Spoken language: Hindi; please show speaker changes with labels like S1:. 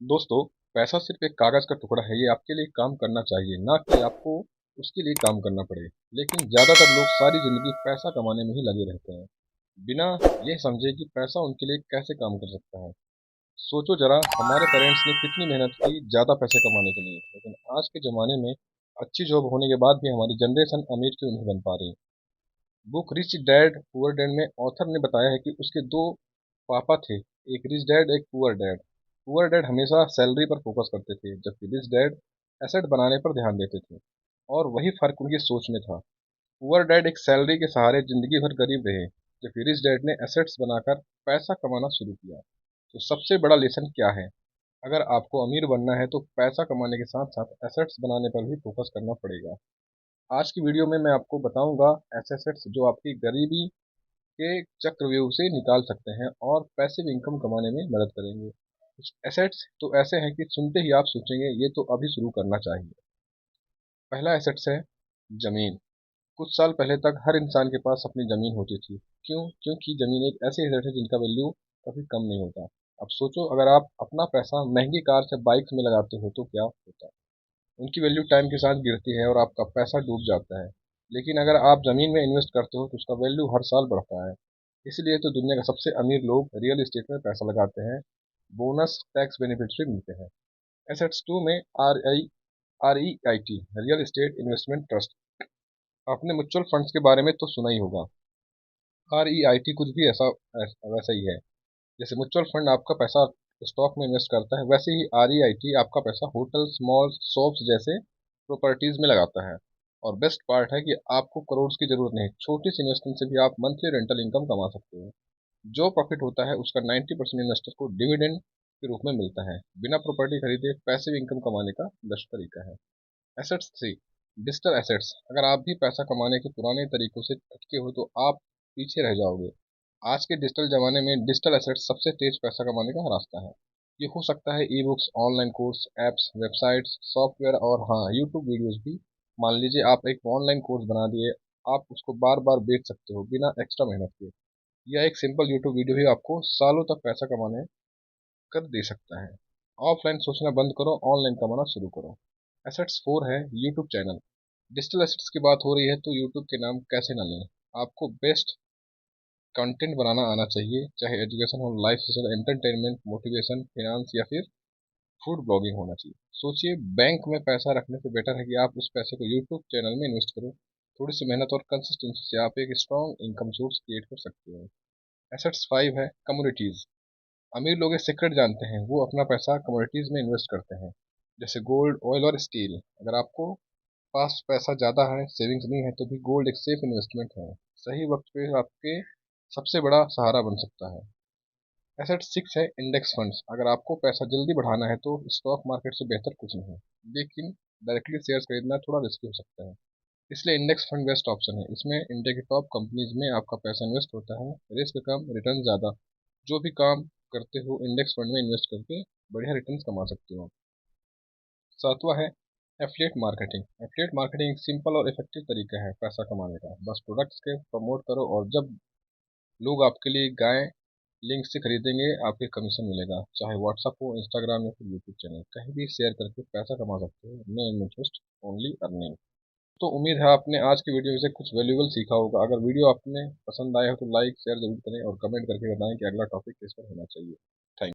S1: दोस्तों, पैसा सिर्फ एक कागज का टुकड़ा है। ये आपके लिए काम करना चाहिए, ना कि आपको उसके लिए काम करना पड़े। लेकिन ज़्यादातर लोग सारी ज़िंदगी पैसा कमाने में ही लगे रहते हैं, बिना ये समझे कि पैसा उनके लिए कैसे काम कर सकता है। सोचो जरा, हमारे पेरेंट्स ने कितनी मेहनत की ज़्यादा पैसे कमाने के लिए, लेकिन आज के ज़माने में अच्छी जॉब होने के बाद भी हमारी जनरेशन अमीर क्यों नहीं बन पा रही। Book rich dad poor dad में ऑथर ने बताया है कि उसके दो पापा थे, एक रिच डैड एक पुअर डैड। पुअर डैड हमेशा सैलरी पर फोकस करते थे, जबकि रिच डैड एसेट बनाने पर ध्यान देते थे। और वही फर्क उनकी सोच में था। पुअर डैड एक सैलरी के सहारे जिंदगी भर गरीब रहे, जबकि रिच डैड ने एसेट्स बनाकर पैसा कमाना शुरू किया। तो सबसे बड़ा लेसन क्या है? अगर आपको अमीर बनना है तो पैसा कमाने के साथ साथ एसेट्स बनाने पर भी फोकस करना पड़ेगा। आज की वीडियो में मैं आपको बताऊंगा ऐसे एसेट्स जो आपकी गरीबी के चक्रव्यूह से निकाल सकते हैं और पैसिव इनकम कमाने में मदद करेंगे। कुछ एसेट्स तो ऐसे हैं कि सुनते ही आप सोचेंगे ये तो अभी शुरू करना चाहिए। पहला एसेट्स है जमीन। कुछ साल पहले तक हर इंसान के पास अपनी जमीन होती थी। क्यों? क्योंकि जमीन एक ऐसी एसेट है जिनका वैल्यू कभी कम नहीं होता। अब सोचो, अगर आप अपना पैसा महंगी कार से बाइक्स में लगाते हो तो क्या होता? उनकी वैल्यू टाइम के साथ गिरती है और आपका पैसा डूब जाता है। लेकिन अगर आप ज़मीन में इन्वेस्ट करते हो तो उसका वैल्यू हर साल बढ़ता है। इसलिए तो दुनिया के सबसे अमीर लोग रियल एस्टेट में पैसा लगाते हैं। बोनस टैक्स बेनिफिट्स भी मिलते हैं। एसेट्स टू में REIT real estate investment trust. आपने म्यूचुअल फंड्स के बारे में तो सुना ही होगा। REIT कुछ भी वैसा ही है। जैसे म्यूचुअल फंड आपका पैसा स्टॉक में इन्वेस्ट करता है, वैसे ही REIT आपका पैसा होटल, मॉल, शॉप्स जैसे प्रॉपर्टीज में लगाता है। और बेस्ट पार्ट है कि आपको करोड़ की जरूरत नहीं, छोटी सी इन्वेस्टमेंट से भी आप मंथली रेंटल इनकम कमा सकते हो। जो प्रॉफिट होता है उसका 90% इन्वेस्टर को डिविडेंड के रूप में मिलता है। बिना प्रॉपर्टी खरीदे पैसिव इनकम कमाने का बेस्ट तरीका है। Assets three, digital assets. अगर आप भी पैसा कमाने के पुराने तरीकों से अटके हो तो आप पीछे रह जाओगे। आज के डिजिटल ज़माने में डिजिटल एसेट्स सबसे तेज पैसा कमाने का रास्ता है। ये हो सकता है e books, online course, apps, websites, software और हाँ, यूट्यूब वीडियोस भी। मान लीजिए आप एक ऑनलाइन कोर्स बना दिए, आप उसको बार बार बेच सकते हो बिना एक्स्ट्रा मेहनत के। यह एक सिंपल यूट्यूब वीडियो ही आपको सालों तक पैसा कमाने कर दे सकता है। ऑफलाइन सोचना बंद करो, ऑनलाइन कमाना शुरू करो। एसेट्स फोर है यूट्यूब चैनल। डिजिटल एसेट्स की बात हो रही है तो यूट्यूब के नाम कैसे ना लें। आपको बेस्ट कंटेंट बनाना आना चाहिए, चाहे एजुकेशन हो, life style, entertainment, motivation, finance या फिर फूड ब्लॉगिंग होना चाहिए। सोचिए, बैंक में पैसा रखने से बेटर है कि आप उस पैसे को यूट्यूब चैनल में इन्वेस्ट करो। थोड़ी सी मेहनत और कंसिस्टेंसी से आप एक स्ट्रॉन्ग इनकम सोर्स क्रिएट कर सकते हो। एसेट्स फाइव है कम्युनिटीज। अमीर लोग एक सीक्रेट जानते हैं, वो अपना पैसा कमोडिटीज में इन्वेस्ट करते हैं, जैसे गोल्ड, ऑयल और स्टील। अगर आपको पास पैसा ज़्यादा है, सेविंग्स नहीं है, तो भी गोल्ड एक सेफ इन्वेस्टमेंट है। सही वक्त पे आपके सबसे बड़ा सहारा बन सकता है। एसेट सिक्स है इंडेक्स फंड्स। अगर आपको पैसा जल्दी बढ़ाना है तो स्टॉक मार्केट से बेहतर कुछ नहीं है, लेकिन डायरेक्टली शेयर्स खरीदना थोड़ा रिस्की हो सकता है। इसलिए इंडेक्स फंड बेस्ट ऑप्शन है। इसमें इंडिया की टॉप कंपनीज में आपका पैसा इन्वेस्ट होता है, रिस्क कम, रिटर्न ज़्यादा। जो भी काम करते हो इंडेक्स फंड में इन्वेस्ट करके बढ़िया रिटर्न कमा सकते हो। सातवां है एफिलिएट मार्केटिंग। एफिलिएट मार्केटिंग एक सिंपल और इफेक्टिव तरीका है पैसा कमाने का। बस प्रोडक्ट्स के प्रमोट करो और जब लोग आपके लिए गाय लिंक से खरीदेंगे, आपके कमीशन मिलेगा। चाहे व्हाट्सअप हो, इंस्टाग्राम या फिर यूट्यूब चैनल, कहीं भी शेयर करके पैसा कमा सकते हो। No interest, only earning. तो उम्मीद है आपने आज की वीडियो से कुछ वैल्यूबल सीखा होगा। अगर वीडियो आपने पसंद आया हो तो लाइक शेयर जरूर करें और कमेंट करके बताएं कि अगला टॉपिक किस पर होना चाहिए।